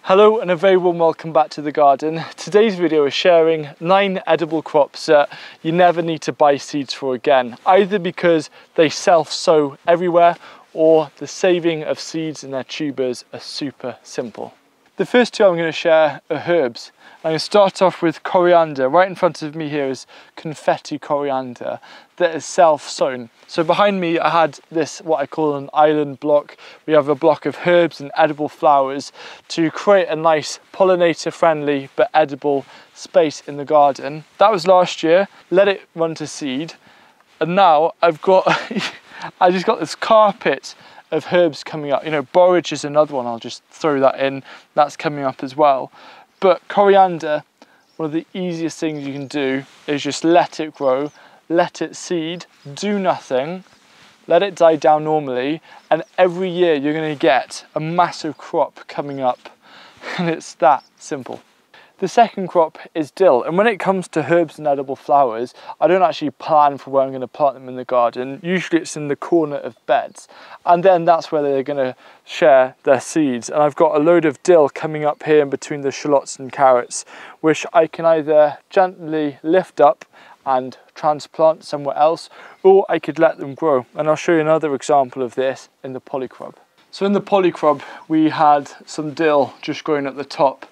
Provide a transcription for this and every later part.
Hello and a very warm welcome back to the garden. Today's video is sharing 9 edible crops that you never need to buy seeds for again, either because they self-sow everywhere or the saving of seeds in their tubers are super simple. The first two I'm going to share are herbs. I'm going to start off with coriander. Right in front of me here is confetti coriander that is self-sown. So behind me I had this, what I call an island block. We have a block of herbs and edible flowers to create a nice pollinator friendly but edible space in the garden. That was last year, let it run to seed. And now I've got, I just got this carpet of herbs coming up. You know, borage is another one, I'll just throw that in. That's coming up as well. But coriander, one of the easiest things you can do is just let it grow, let it seed, do nothing, let it die down normally, and every year you're going to get a massive crop coming up, and it's that simple. The second crop is dill, and when it comes to herbs and edible flowers, I don't actually plan for where I'm going to plant them in the garden. Usually it's in the corner of beds, and then that's where they're going to share their seeds. And I've got a load of dill coming up here in between the shallots and carrots, which I can either gently lift up and transplant somewhere else, or I could let them grow. And I'll show you another example of this in the polycrop. So in the polycrop, we had some dill just growing at the top,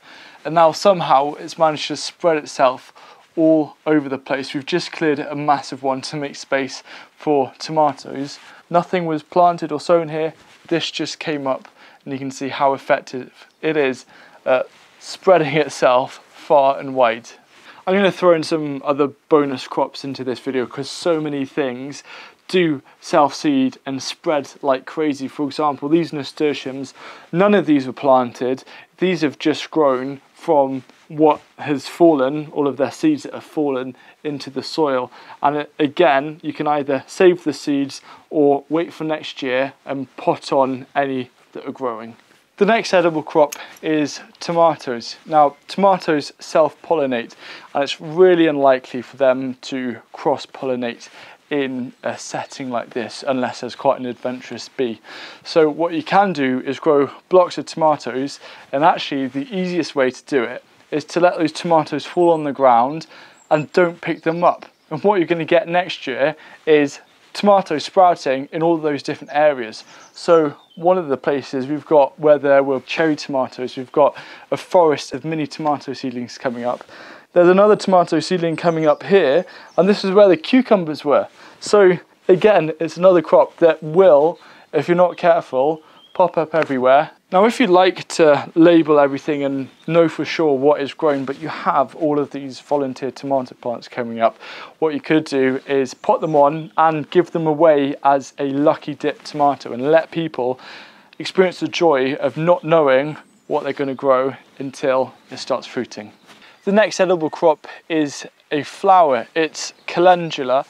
and now somehow it's managed to spread itself all over the place. We've just cleared a massive one to make space for tomatoes. Nothing was planted or sown here. This just came up, and you can see how effective it is at spreading itself far and wide. I'm going to throw in some other bonus crops into this video because so many things do self-seed and spread like crazy. For example, these nasturtiums, none of these were planted. These have just grown from what has fallen, all of their seeds that have fallen into the soil. And again, you can either save the seeds or wait for next year and pot on any that are growing. The next edible crop is tomatoes. Now, tomatoes self-pollinate, and it's really unlikely for them to cross-pollinate in a setting like this unless there's quite an adventurous bee. So what you can do is grow blocks of tomatoes, and actually the easiest way to do it is to let those tomatoes fall on the ground and don't pick them up. And what you're going to get next year is tomatoes sprouting in all those different areas. So one of the places we've got where there were cherry tomatoes, we've got a forest of mini tomato seedlings coming up. There's another tomato seedling coming up here, and this is where the cucumbers were. So again, it's another crop that will, if you're not careful, pop up everywhere. Now, if you'd like to label everything and know for sure what is grown, but you have all of these volunteer tomato plants coming up, what you could do is pot them on and give them away as a lucky dip tomato and let people experience the joy of not knowing what they're going to grow until it starts fruiting. The next edible crop is a flower. It's calendula,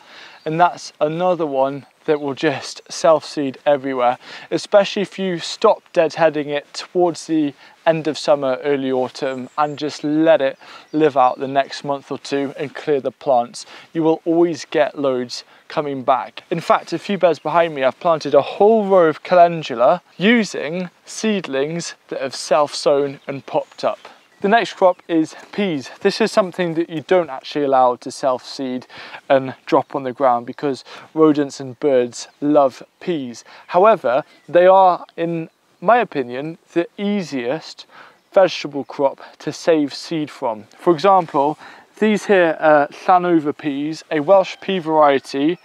and that's another one that will just self-seed everywhere, especially if you stop deadheading it towards the end of summer, early autumn, and just let it live out the next month or two and clear the plants. You will always get loads coming back. In fact, a few beds behind me, I've planted a whole row of calendula using seedlings that have self-sown and popped up. The next crop is peas. This is something that you don't actually allow to self-seed and drop on the ground because rodents and birds love peas. However, they are, in my opinion, the easiest vegetable crop to save seed from. For example, these here are Llanover peas, a Welsh pea variety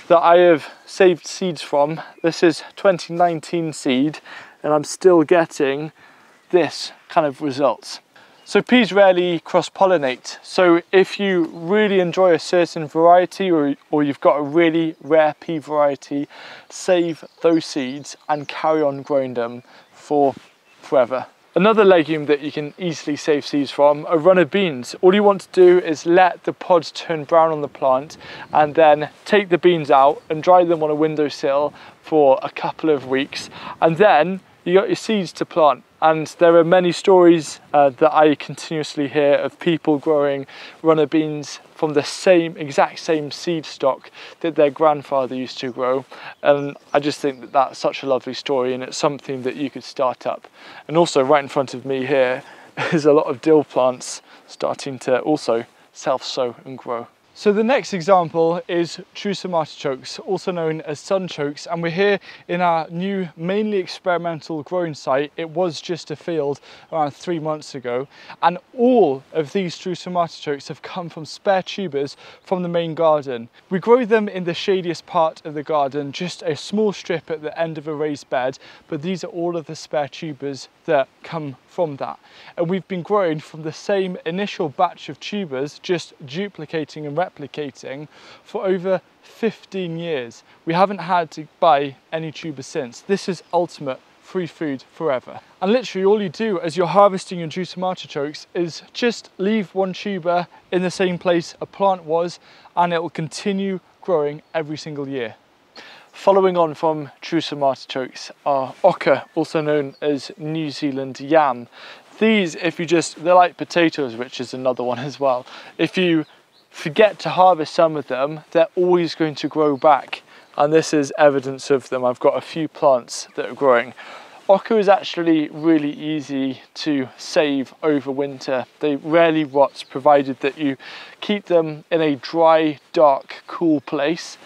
that I have saved seeds from. This is 2019 seed, and I'm still getting this kind of results. So peas rarely cross-pollinate. So if you really enjoy a certain variety or you've got a really rare pea variety, save those seeds and carry on growing them for forever. Another legume that you can easily save seeds from are runner beans. All you want to do is let the pods turn brown on the plant and then take the beans out and dry them on a windowsill for a couple of weeks, and then you got your seeds to plant. And there are many stories that I continuously hear of people growing runner beans from the exact same seed stock that their grandfather used to grow. And I just think that that's such a lovely story, and it's something that you could start up. And also right in front of me here is a lot of dill plants starting to also self-sow and grow. So the next example is Trussum artichokes, also known as sunchokes, and we're here in our new mainly experimental growing site. It was just a field around 3 months ago, and all of these Trussum artichokes have come from spare tubers from the main garden. We grow them in the shadiest part of the garden, just a small strip at the end of a raised bed, but these are all of the spare tubers that come from that. And we've been growing from the same initial batch of tubers, just duplicating and replicating for over 15 years. We haven't had to buy any tubers since. This is ultimate free food forever. And literally all you do as you're harvesting your Trussum artichokes is just leave one tuber in the same place a plant was, and it will continue growing every single year. Following on from Trussum artichokes are oca, also known as New Zealand yam. These, they're like potatoes, which is another one as well. If you forget to harvest some of them, they're always going to grow back. And this is evidence of them. I've got a few plants that are growing. Oca is actually really easy to save over winter. They rarely rot, provided that you keep them in a dry, dark, cool place,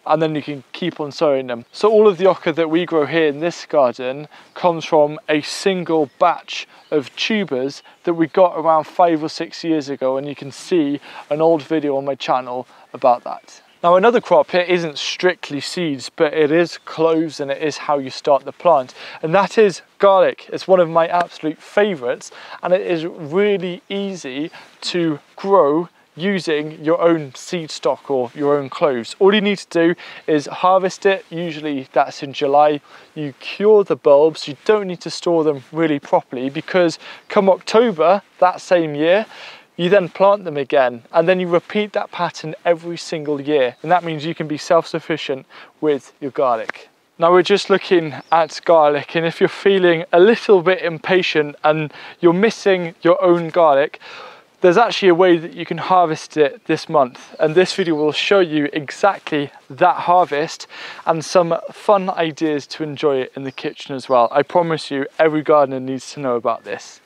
and then you can keep on sowing them. So all of the oca that we grow here in this garden comes from a single batch of tubers that we got around 5 or 6 years ago, and you can see an old video on my channel about that. Now another crop here isn't strictly seeds, but it is cloves, and it is how you start the plant, and that is garlic. It's one of my absolute favorites, and it is really easy to grow using your own seed stock or your own cloves. All you need to do is harvest it. Usually that's in July. You cure the bulbs. You don't need to store them really properly, because come October that same year, you then plant them again, and then you repeat that pattern every single year, and that means you can be self-sufficient with your garlic. Now we're just looking at garlic, and if you're feeling a little bit impatient and you're missing your own garlic, there's actually a way that you can harvest it this month, and this video will show you exactly that harvest and some fun ideas to enjoy it in the kitchen as well. I promise you every gardener needs to know about this.